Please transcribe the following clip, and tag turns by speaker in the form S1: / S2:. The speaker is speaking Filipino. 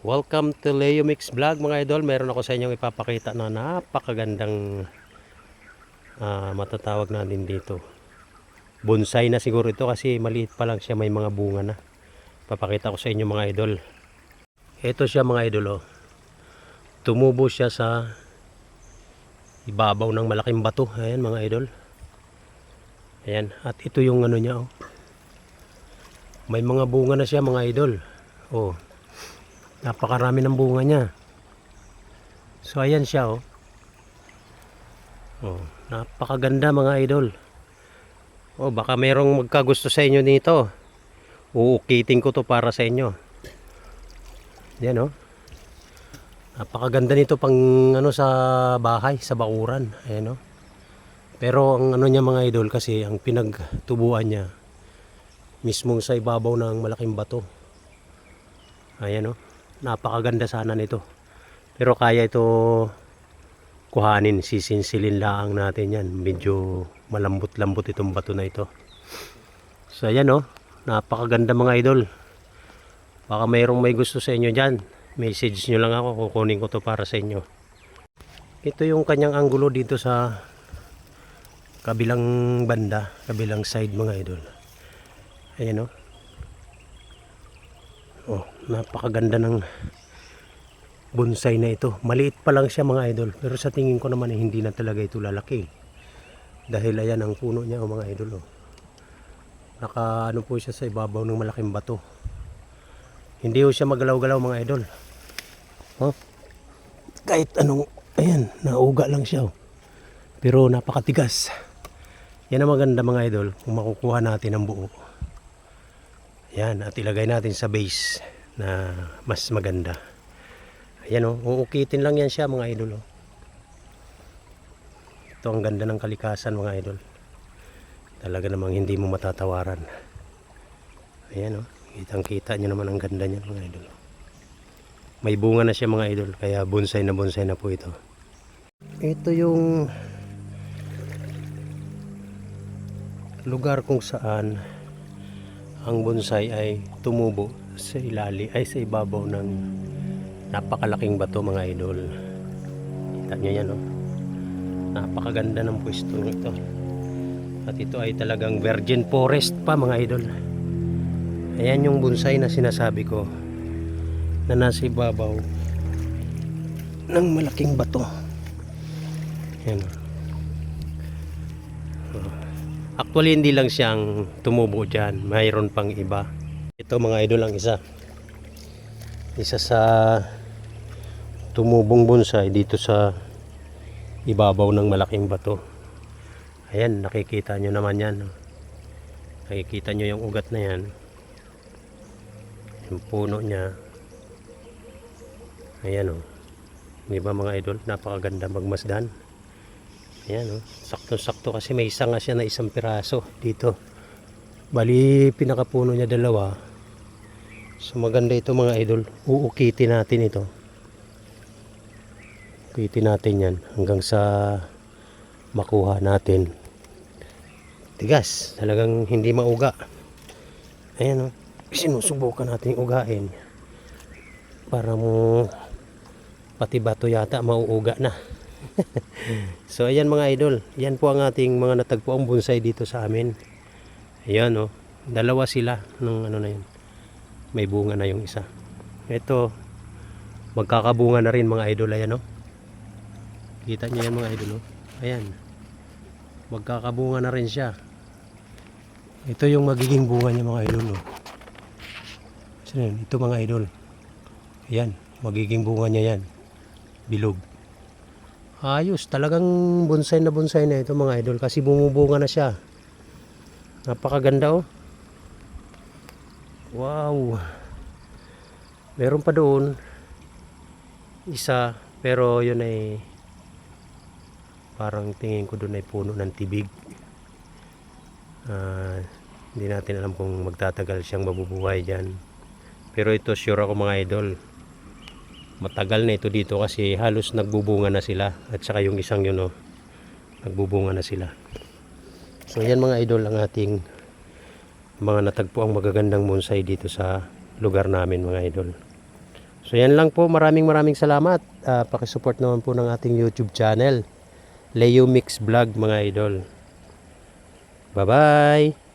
S1: Welcome to Leo Mix Vlog mga idol. Meron ako sa inyong ipapakita na napakagandang matatawag natin dito. Bonsai na siguro ito kasi maliit pa lang siya, may mga bunga na. Papakita ko sa inyo mga idol. Ito siya mga idol oh. Tumubo siya sa ibabaw ng malaking bato. Ayan mga idol. Ayan, at ito yung ano niya oh. May mga bunga na siya mga idol. Oh. Napakarami ng bunga niya. So ayan siya oh. Oh, napakaganda mga idol. Oh, baka merong magkagusto sa inyo nito. Uukitin ko to para sa inyo. Yan oh. Napakaganda nito pang ano sa bahay, sa bakuran. Ayan oh. Pero ang ano niya mga idol kasi ang pinagtubuan niya mismong sa ibabaw ng malaking bato. Ayan oh. Napakaganda sana nito. Pero kaya ito kuhanin, sisinsilin lang natin yan. Medyo malambot-lambot itong bato na ito. So ayan oh. Napakaganda mga idol. Baka mayroong may gusto sa inyo dyan. Message nyo lang ako, kukunin ko to para sa inyo. Ito yung kanyang anggulo dito sa kabilang banda, kabilang side mga idol. Ayan oh. Oh, napakaganda ng bonsai na ito. Maliit pa lang siya mga idol, pero sa tingin ko naman hindi na talaga ito lalaki. Dahil ayan ang puno niya oh, mga idol oh. Naka ano po siya sa ibabaw ng malaking bato. Hindi ho siya magalaw-galaw mga idol. Oh. Kahit anong ayan, nauga lang siya oh. Pero napakatigas. Yan ang maganda mga idol kung makukuha natin ang buo. Yan, at ilagay natin sa base na mas maganda. Ayan o, uukitin lang yan siya mga idol o. Ito ang ganda ng kalikasan mga idol. Talaga namang hindi mo matatawaran. Ayan o, kitang kita nyo naman ang ganda niya mga idol. May bunga na siya mga idol, kaya bonsai na po ito. Ito yung lugar kung saan ang bonsai ay tumubo sa ilalim ay sa ibabaw ng napakalaking bato mga idol. Kita nyo yan oh. Napakaganda ng pwesto nito. At ito ay talagang virgin forest pa mga idol. Ayan yung bonsai na sinasabi ko na nasa ibabaw ng malaking bato. Ayan oh. Actually hindi lang siyang tumubo dyan, mayroon pang iba. Ito mga idol ang isa sa tumubong bonsai dito sa ibabaw ng malaking bato. Ayan, nakikita nyo naman yan. Nakikita nyo yung ugat na yan, yung puno niya. Ayan o, di ba mga idol, napakaganda magmasdan. Ayan oh, sakto-sakto kasi may isa nga siya na isang piraso dito. Bali pinakapuno niya dalawa. So maganda ito mga idol. Uukitin natin ito. Ukitin natin yan hanggang sa makuha natin. Tigas, talagang hindi mauga. Ayan oh, sinusubukan natin ugain para mo pati bato yata mauuga na. So ayan mga idol, yan po ang ating mga natagpuang bonsai dito sa amin. Ayan oh, dalawa sila ng ano na yun. May bunga na yung isa. Ito magkakabunga na rin mga idol. Ayan oh. Kita niyo yan mga idol oh. Ayan. Magkakabunga na rin siya. Ito yung magiging bunga niya mga idol oh. So, ito mga idol. Ayan, magiging bunga niya yan. Bilog. Ayos, talagang bonsai na ito mga idol kasi bumubunga na siya. Napakaganda oh. Wow. Meron pa doon isa, pero yun ay parang tingin ko doon ay puno ng tibig. Hindi natin alam kung magtatagal siyang mabubuhay dyan. Pero ito sure ako mga idol, matagal na ito dito kasi halos nagbubunga na sila. At saka yung isang yun oh, nagbubunga na sila. So yan mga idol ang ating mga natagpuang magagandang bonsai dito sa lugar namin mga idol. So yan lang po, maraming salamat. Pakisupport naman po ng ating YouTube channel, Leo Mix Vlog mga idol. Bye bye.